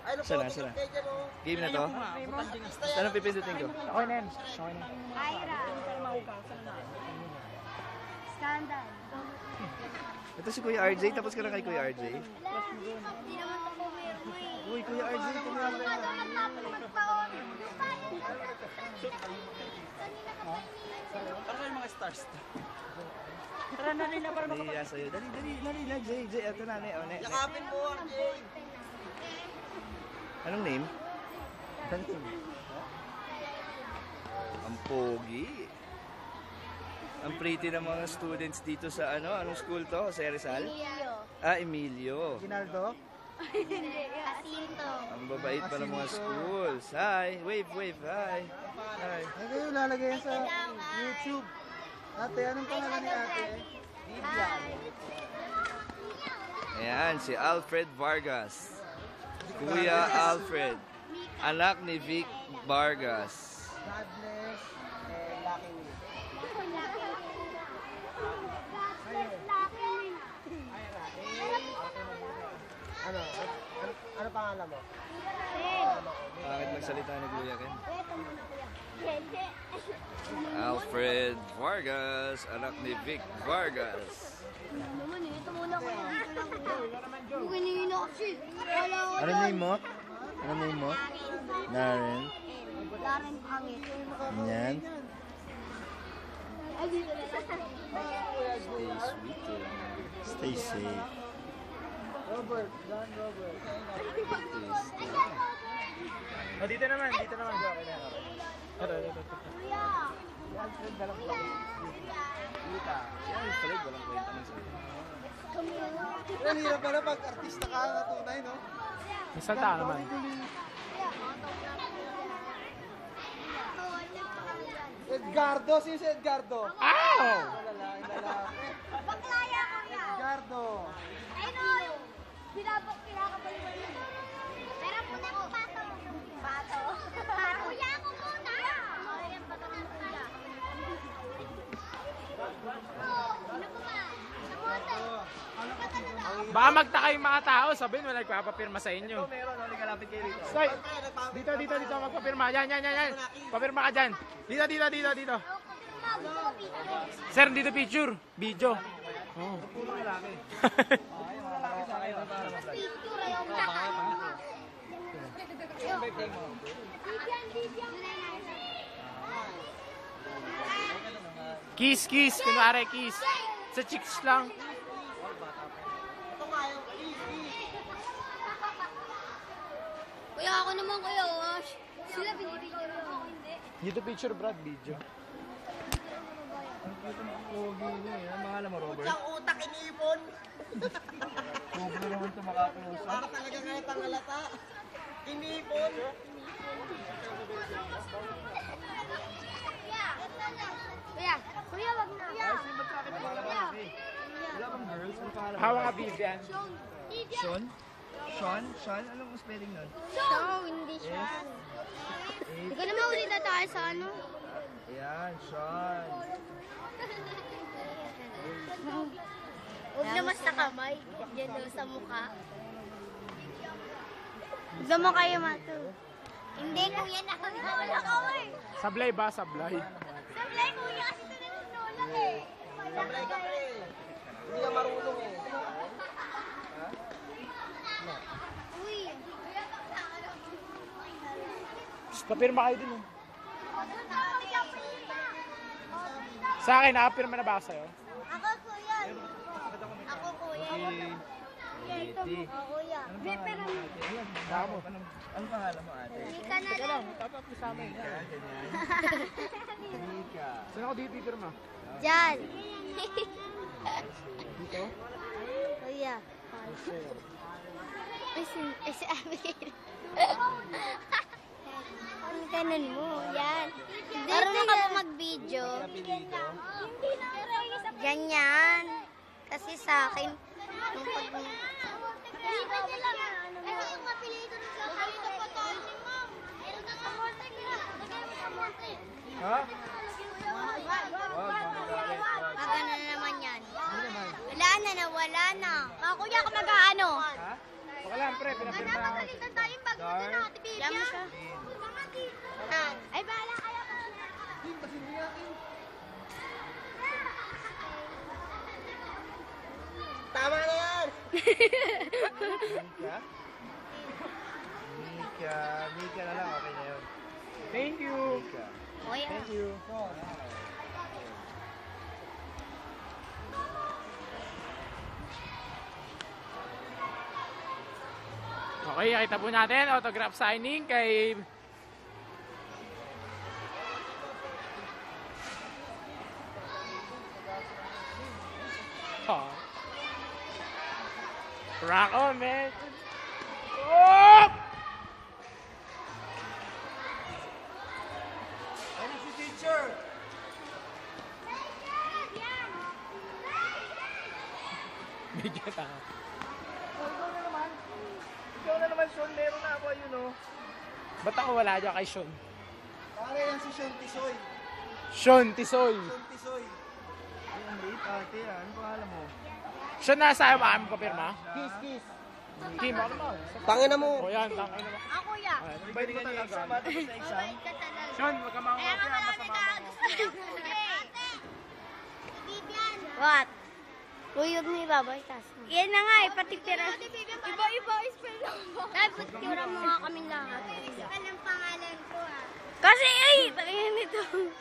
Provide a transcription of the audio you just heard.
Sana. Game na to? Saan ang pipindutin ko? Okay na yan. Ira. Scandal. Ito si Kuya RJ, tapos ka na kay Kuya RJ. Hindi naman ito pumirmo eh. Uy, Kuya RJ, kumiyama na. Para kayo mga stars. Tara na nila para Nahiya sa'yo. Dali na, Jay. Ito na, ne. yakapin mo, RJ. Anong name? Ang pogi. Ang pretty ng mga students dito sa anong school to? Sa Rizal? Emilio. Emilio. Ginaldo? Hindi. Jacinto. Ang babait pa ng mga schools. Hi. Wave. Hi. Hi. Ay, kayo lalagay yan sa YouTube. Ate, anong pangalan ni ate? Hi. Ayan, si Alfred Vargas. Kuya Alfred. Anak ni Vic Vargas. Madness, Lucky Win. Ano pangalan mo? Bakit magsalita ni Kuya Ken? Alfred Vargas, anak ni Vic Vargas. Naman eh, ito muna ko. Dito lang ko. Buginin ako kasi. Wala ko Ano name mo? Ano name mo? Naren. Laren Pangit. Yan. Ay, dito na lang. Stay safe. Robert, John Robert. Dito naman. Okay na. Kuya. Si Alfred, walang kwenta man sa'yo. Ang hirap pala pag artista ka na tunay, no? Salta naman. Edgardo, sino si Edgardo? Ow! Lalaki. Baklaya ko yan. Edgardo. Ay no, pinakapaliwan mo. Pero muna ko pato. Pato? Kuya ako muna. Ayan, pato ng kuya. Sino ko ba? Samote. Pato na daw. Baka magtaka yung mga tao, sabihin wala nagpapapirma sa inyo. Meron, hindi kalapit kayo rito. Stoy! Dito, magpapirma. Yan. Papirma ka dyan. Dito. Sir, dito picture. Video. Oh. Picture ayaw mo. Kiss. Kunwari, kiss. Sa chicks lang. Kuya, ako naman kuya. Sila binibigyan mo. Hindi. Dito picture, Brad. Video. Pogi niya, yan. Pangalan mo, Robert? Ang utak iniipon. Pogi na naman ito makaklose. Para talaga kahit ang halata. Iniipon. Kuya, wag na. Kuya. Wala bang girls? Ano pangalan mo? Hawa ka, Vivian. Sean? Sean? Anong spelling nun? Hindi siya. Hindi ka naman ulit na tayo sa ano. Ayan, Sean. Huwag naman sa kamay. Diyan daw sa mukha. Huwag naman kayo mato. Hindi, kuya, nakawala ka eh. Sablay ba? Sablay. Sablay, kuya, kasi ito nanunulak eh. Sablay ka pa eh. Hindi ka marunong eh. Uy. Papirma kayo din. Sa akin, nakapirma na ba ako sa'yo? Ako, kuya. Ako, kuya. Iti. Ako, kuya. Anong pangalan mo, ate? Hindi ka na Teka lang. lang, tapos sa amin. Mika. Saan ako dito ipirma? Diyan. Dito? Kuya. Ay, si Abigail. Ang ganun mo, yan. Marunong ka ba mag-video? Ganyan. Kasi sa akin, yung pag... Ha? Magano na naman yan. Wala na, nawala na. Kuya, ka mag-ano? Ha? Baka Wala, pre, pinapirma ako. Magalitan tayong bago na nakatibig niya. Ay, bahala kayo. Tama na yan! Mika na lang, okay na yun. Thank you. Mika. Thank you. Okay, kita po natin autograph signing kay oh. Rock on, man. Oh! Ano si teacher? Bigyan tayo. Ikaw na naman, Sean. Meron na ako, yun, oh. Ba't ako wala dyan kay Sean? Pare yan si Sean Tisoy. Sean Tisoy. Sean Tisoy. Ay, ang late, ate. Ano pangalan mo? Sean, nasa baka mo papirma? Kiss. Kim, ako naman. Tangin na mo. O yan, tangay na ba? Ako ya. Pwede ka niya exam, ate, sa exam. Mabait ka talaga. Sean, wag ka mga Kaya nga kopya, marami masama ka mo. gusto niya. Ate. Bibyan. What? Uyod ni Baboy tas. Yan na nga eh, pati tira. Iba-iba spell mo. Dapat tira mo nga kaming lahat. Spell ang pangalan ko ah. Kasi ay, tangin nito.